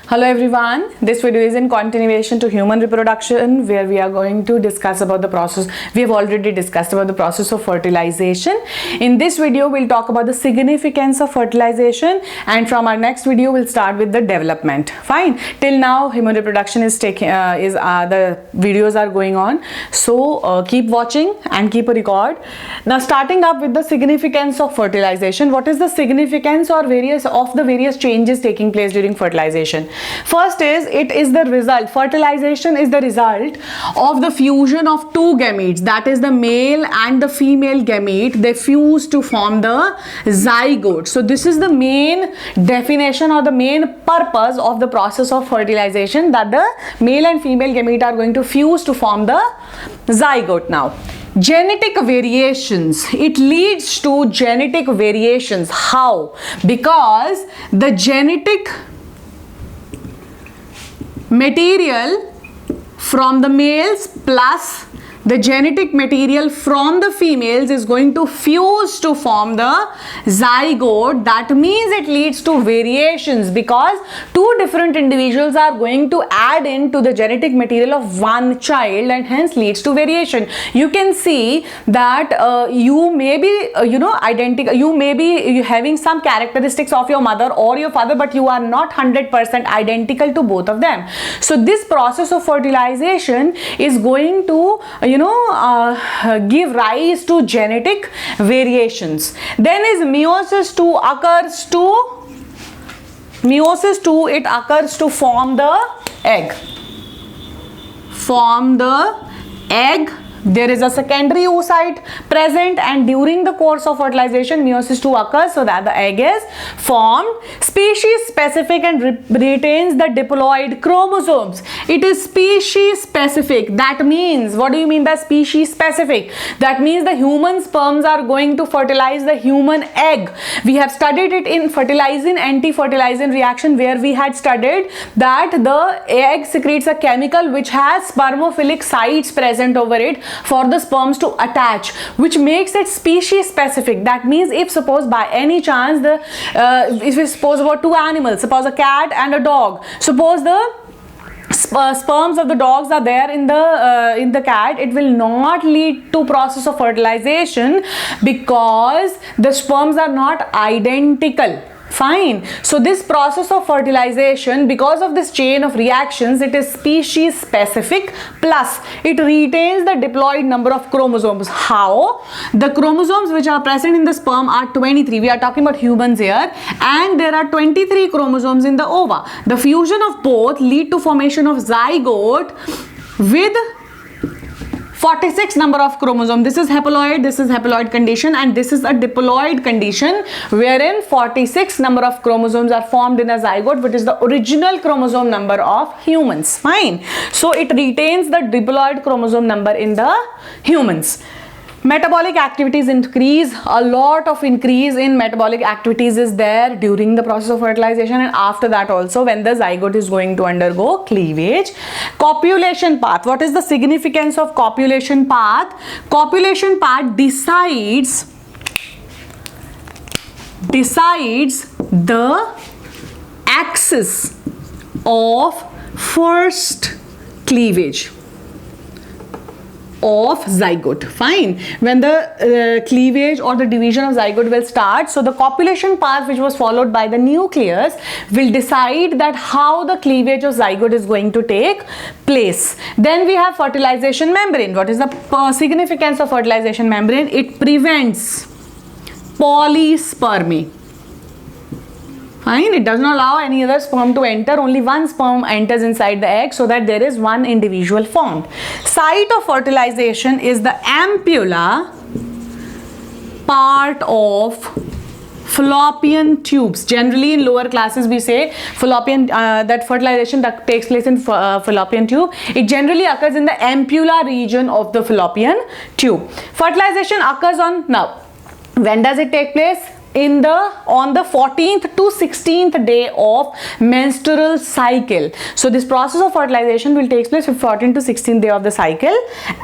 Hello everyone, this video is in continuation to human reproduction where we are going to discuss about the process. We have already discussed about the process of fertilization. In this video we'll talk about the significance of fertilization, and from our next video we'll start with the development. Fine, till now human reproduction is taking the videos are going on, so keep watching and keep a record. Now starting up with the significance of fertilization. What is the significance or various changes taking place during fertilization? First is, it is the result. Fertilization is the result of the fusion of two gametes, that is the male and the female gamete. They fuse to form the zygote. So this is the main definition or the main purpose of the process of fertilization, that the male and female gamete are going to fuse to form the zygote. Now genetic variations, it leads to genetic variations. How? Because the genetic material from the males plus the genetic material from the females is going to fuse to form the zygote. That means it leads to variations because two different individuals are going to add into the genetic material of one child, and hence leads to variation. You can see that you may be identical, you may be having some characteristics of your mother or your father, but you are not 100% identical to both of them. So this process of fertilization is going to give rise to genetic variations. Then is meiosis 2 occurs to, it occurs to form the egg. There is a secondary oocyte present, and during the course of fertilization meiosis 2 occurs so that the egg is formed. Species specific and retains the diploid chromosomes. It is species specific. That means, what do you mean by species specific? That means the human sperms are going to fertilize the human egg. We have studied it in fertilizing anti-fertilizing reaction, where we had studied that the egg secretes a chemical which has spermophilic sites present over it for the sperms to attach, which makes it species specific. That means if suppose by any chance if we suppose about two animals, suppose a cat and a dog, suppose the sperms of the dogs are there in the cat, it will not lead to process of fertilization because the sperms are not identical. Fine. So this process of fertilization, because of this chain of reactions, it is species specific plus it retains the diploid number of chromosomes. How? The chromosomes which are present in the sperm are 23. We are talking about humans here, and there are 23 chromosomes in the ova. The fusion of both lead to formation of zygote with 46 number of chromosome. This is haploid condition, and this is a diploid condition wherein 46 number of chromosomes are formed in a zygote, which is the original chromosome number of humans. Fine. So it retains the diploid chromosome number in the humans. Metabolic activities increase. A lot of increase in metabolic activities is there during the process of fertilization, and after that also when the zygote is going to undergo cleavage. Copulation path. What is the significance of copulation path? Copulation path decides the axis of first cleavage of zygote. Fine. When the cleavage or the division of zygote will start, so the copulation path which was followed by the nucleus will decide that how the cleavage of zygote is going to take place. Then we have fertilization membrane. What is the significance of fertilization membrane? It prevents polyspermy. Fine. It does not allow any other sperm to enter. Only one sperm enters inside the egg, so that there is one individual formed. Site of fertilization is the ampulla part of fallopian tubes. Generally in lower classes we say fallopian that fertilization that takes place in fallopian tube. It generally occurs in the ampulla region of the fallopian tube. Fertilization occurs on, now when does it take place? On the 14th to 16th day of menstrual cycle. So this process of fertilization will take place from 14th to 16th day of the cycle,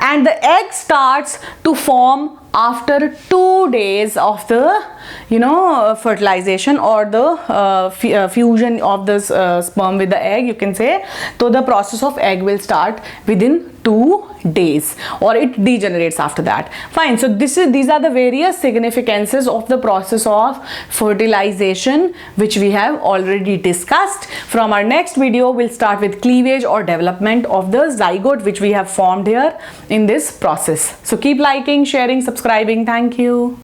and the egg starts to form after 2 days of the fertilization or the fusion of this sperm with the egg, you can say. So the process of egg will start within 2 days, or it degenerates after that. Fine. So these are the various significances of the process of fertilization which we have already discussed. From our next video, we'll start with cleavage or development of the zygote which we have formed here in this process. So keep liking, sharing, subscribing. Thank you.